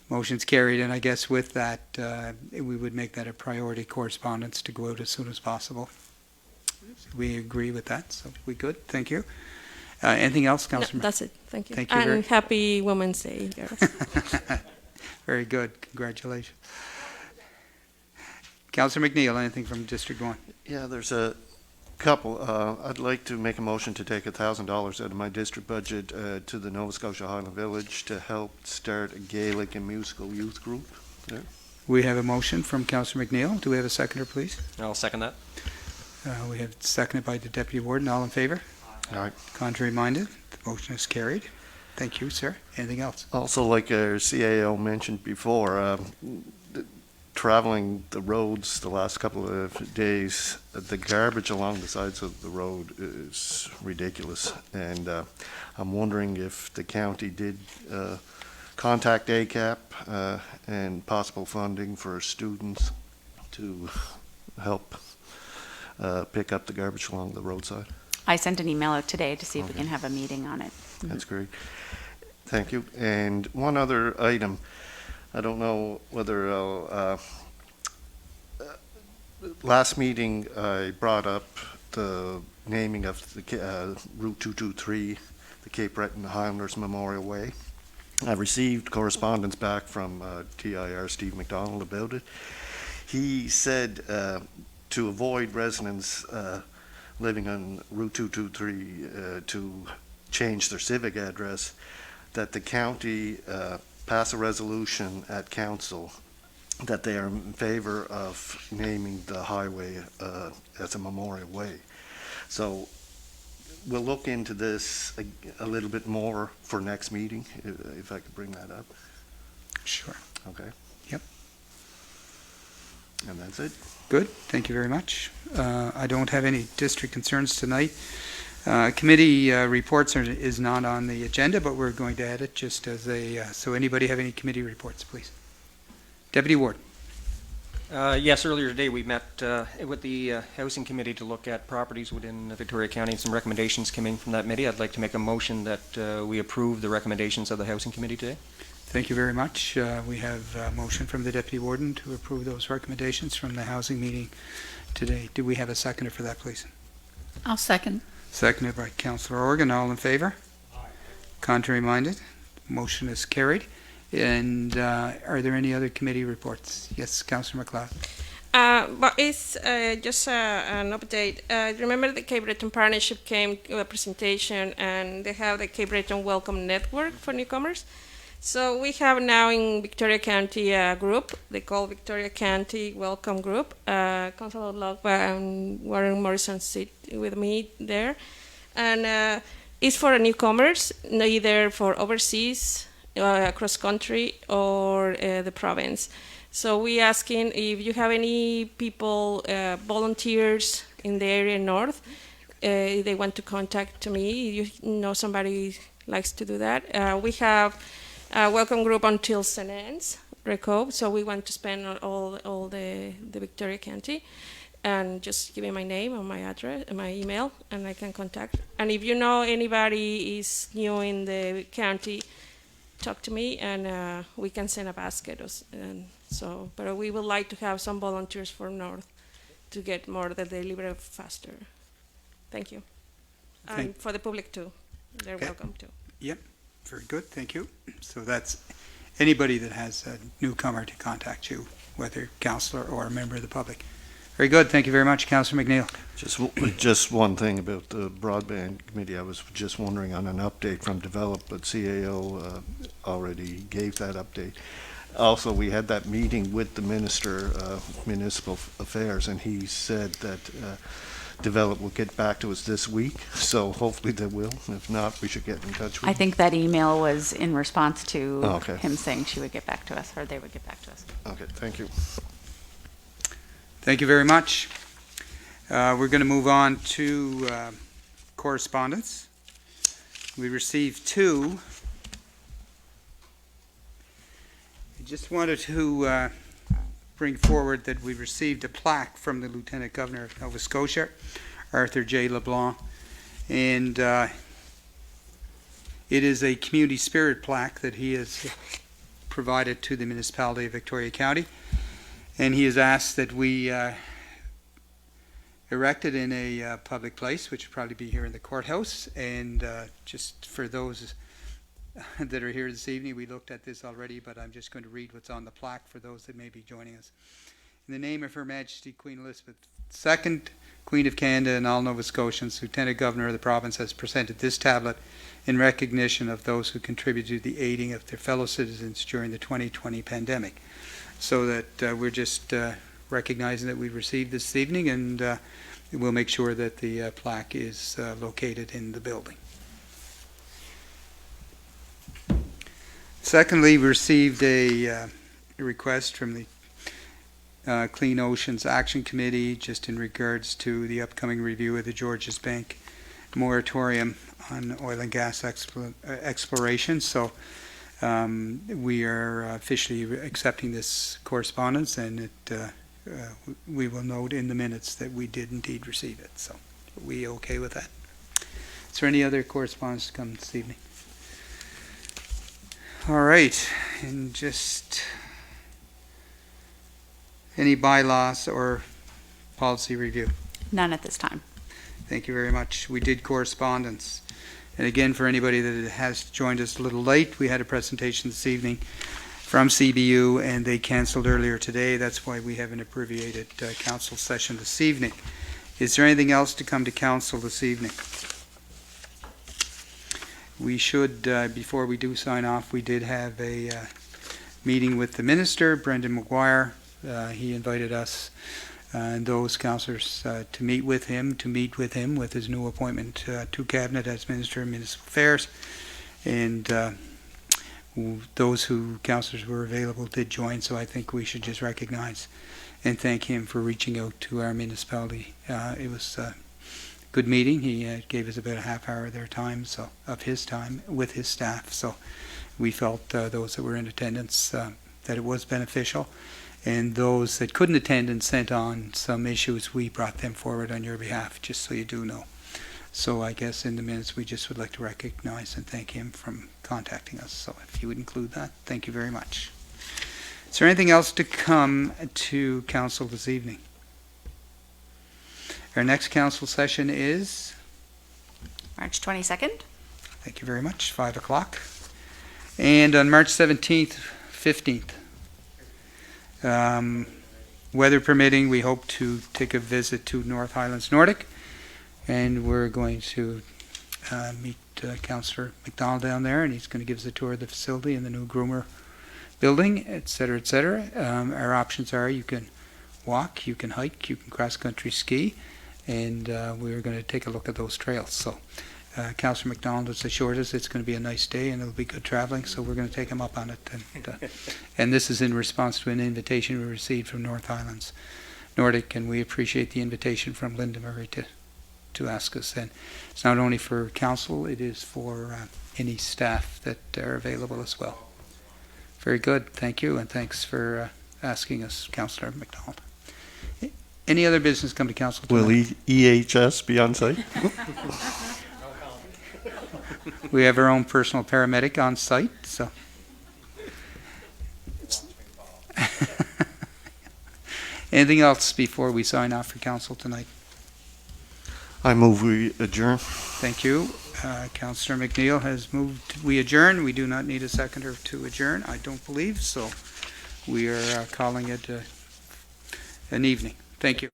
Speaker 1: Motion's carried, and I guess with that, we would make that a priority correspondence to go out as soon as possible. We agree with that, so we good. Thank you. Anything else,
Speaker 8: No,
Speaker 1: Councillor?
Speaker 8: that's it, thank you.
Speaker 1: Thank you very-
Speaker 8: And happy Women's Day, girls.
Speaker 1: Very good. Congratulations. Councillor McNeil, anything from District 1?
Speaker 4: Yeah, there's a couple. I'd like to make a motion to take $1,000 out of my district budget to the Nova Scotia Highland Village to help start a Gaelic and musical youth group there.
Speaker 1: We have a motion from Councillor McNeil. Do we have a seconder, please?
Speaker 2: I'll second that.
Speaker 1: We have seconded by the Deputy Warden. All in favor?
Speaker 4: All right.
Speaker 1: Contrary minded? The motion is carried. Thank you, sir. Anything else?
Speaker 4: Also, like our CAO mentioned before, traveling the roads the last couple of days, the garbage along the sides of the road is ridiculous. And I'm wondering if the county did contact ACAP and possible funding for students to help pick up the garbage along the roadside.
Speaker 7: I sent an email out today to see if we
Speaker 4: Okay.
Speaker 7: can have a meeting on it.
Speaker 4: That's great. Thank you. And one other item, I don't know whether I'll, last meeting I brought up the naming of the Route 223, the Cape Breton Highlanders Memorial Way. I received correspondence back from TIR Steve McDonald about it. He said to avoid residents living on Route 223 to change their civic address, that the county pass a resolution at council that they are in favor of naming the highway as a memorial way. So we'll look into this a little bit more for next meeting, if I could bring that up.
Speaker 1: Sure.
Speaker 4: Okay.
Speaker 1: Yep.
Speaker 4: And that's it.
Speaker 1: Good. Thank you very much. I don't have any district concerns tonight. Committee reports is not on the agenda, but we're going to add it just as a, so anybody have any committee reports, please? Deputy Warden.
Speaker 2: Yes, earlier today we met with the Housing Committee to look at properties within Victoria County, and some recommendations coming from that committee. I'd like to make a motion that we approve the recommendations of the Housing Committee today.
Speaker 1: Thank you very much. We have a motion from the Deputy Warden to approve those recommendations from the housing meeting today. Do we have a seconder for that, please?
Speaker 3: I'll second.
Speaker 1: Seconded by Councillor Organ. All in favor? Contrary minded? Motion is carried. And are there any other committee reports? Yes, Councillor McLeod.
Speaker 8: But it's just an update. Remember the Cape Breton Partnership came to a presentation, and they have the Cape Breton Welcome Network for newcomers. So we have now in Victoria County a group they call Victoria County Welcome Group. Councillor Logba and Warren Morrison sit with me there. And it's for newcomers, either for overseas, across country, or the province. So we asking if you have any people, volunteers in the area north, if they want to contact me, if you know somebody likes to do that. We have a welcome group until St. Anne's, Recope, so we want to spend all the Victoria County. And just give me my name or my address, my email, and I can contact. And if you know anybody is new in the county, talk to me, and we can send a basket. But we would like to have some volunteers for North to get more that they deliver faster. Thank you. And for the public too, they're
Speaker 1: Okay.
Speaker 8: welcome too.
Speaker 1: Yep, very good, thank you. So that's anybody that has a newcomer to contact you, whether councillor or a member of the public. Very good. Thank you very much, Councillor McNeil.
Speaker 4: Just one thing about the broadband committee. I was just wondering on an update from Develop, but CAO already gave that update. Also, we had that meeting with the Minister of Municipal Affairs, and he said that Develop will get back to us this week, so hopefully they will. If not, we should get in touch with
Speaker 7: I
Speaker 4: them.
Speaker 7: think that email was in response to
Speaker 4: Oh, okay.
Speaker 7: him saying she would get back to us, or they would get back to us.
Speaker 4: Okay, thank you.
Speaker 1: Thank you very much. We're going to move on to correspondence. We received two. I just wanted to bring forward that we received a plaque from the Lieutenant Governor of Nova Scotia, Arthur J. LeBlanc, and it is a community spirit plaque that he has provided to the municipality of Victoria County, and he has asked that we erect it in a public place, which would probably be here in the courthouse, and just for those that are here this evening, we looked at this already, but I'm just going to read what's on the plaque for those that may be joining us. In the name of Her Majesty Queen Elizabeth II, Queen of Canada and all Nova Scotians, Lieutenant Governor of the province has presented this tablet in recognition of those who contributed to the aiding of their fellow citizens during the 2020 pandemic. So that we're just recognizing that we've received this evening, and we'll make sure that the plaque is located in the building. Secondly, we received a request from the Clean Oceans Action Committee just in regards to the upcoming review of the Georges Bank moratorium on oil and gas exploration. So we are officially accepting this correspondence, and we will note in the minutes that we did indeed receive it. So are we okay with that? Is there any other correspondence to come this evening? All right, and just any bylaws or policy review?
Speaker 7: None at this time.
Speaker 1: Thank you very much. We did correspondence. And again, for anybody that has joined us a little late, we had a presentation this evening from CBU, and they canceled earlier today. That's why we have an abbreviated council session this evening. Is there anything else to come to council this evening? We should, before we do sign off, we did have a meeting with the minister, Brendan McGuire. He invited us and those councillors to meet with him with his new appointment to Cabinet as Minister of Municipal Affairs. And those councillors who were available did join, so I think we should just recognize and thank him for reaching out to our municipality. It was good meeting. He gave us about a half hour of their time, so of his time with his staff. So we felt those that were in attendance that it was beneficial, and those that couldn't attend and sent on some issues, we brought them forward on your behalf, just so you do know. So I guess in the minutes we just would like to recognize and thank him from contacting us. So if you would include that, thank you very much. Is there anything else to come to council this evening? Our next council session is,
Speaker 7: March 22nd.
Speaker 1: thank you very much, 5 o'clock. And on March 17th, 15th. Weather permitting, we hope to take a visit to North Highlands Nordic, and we're going to meet Councillor McDonald down there, and he's going to give us a tour of the facility and the new groomer building, et cetera, et cetera. Our options are you can walk, you can hike, you can cross-country ski, and we're going to take a look at those trails. So Councillor McDonald has assured us it's going to be a nice day and it'll be good traveling, so we're going to take him up on it. And this is in response to an invitation we received from North Highlands Nordic, and we appreciate the invitation from Linda Murray to ask us. And it's not only for council, it is for any staff that are available as well. Very good, thank you, and thanks for asking us, Councillor McDonald. Any other business come to council tonight?
Speaker 4: Will EHS be on site?
Speaker 1: We have our own personal paramedic on site, so. Anything else before we sign off for council tonight?
Speaker 4: I move we adjourn.
Speaker 1: Thank you. Councillor McNeil has moved, we adjourn. We do not need a seconder to adjourn, I don't believe, so we are calling it an evening. Thank you.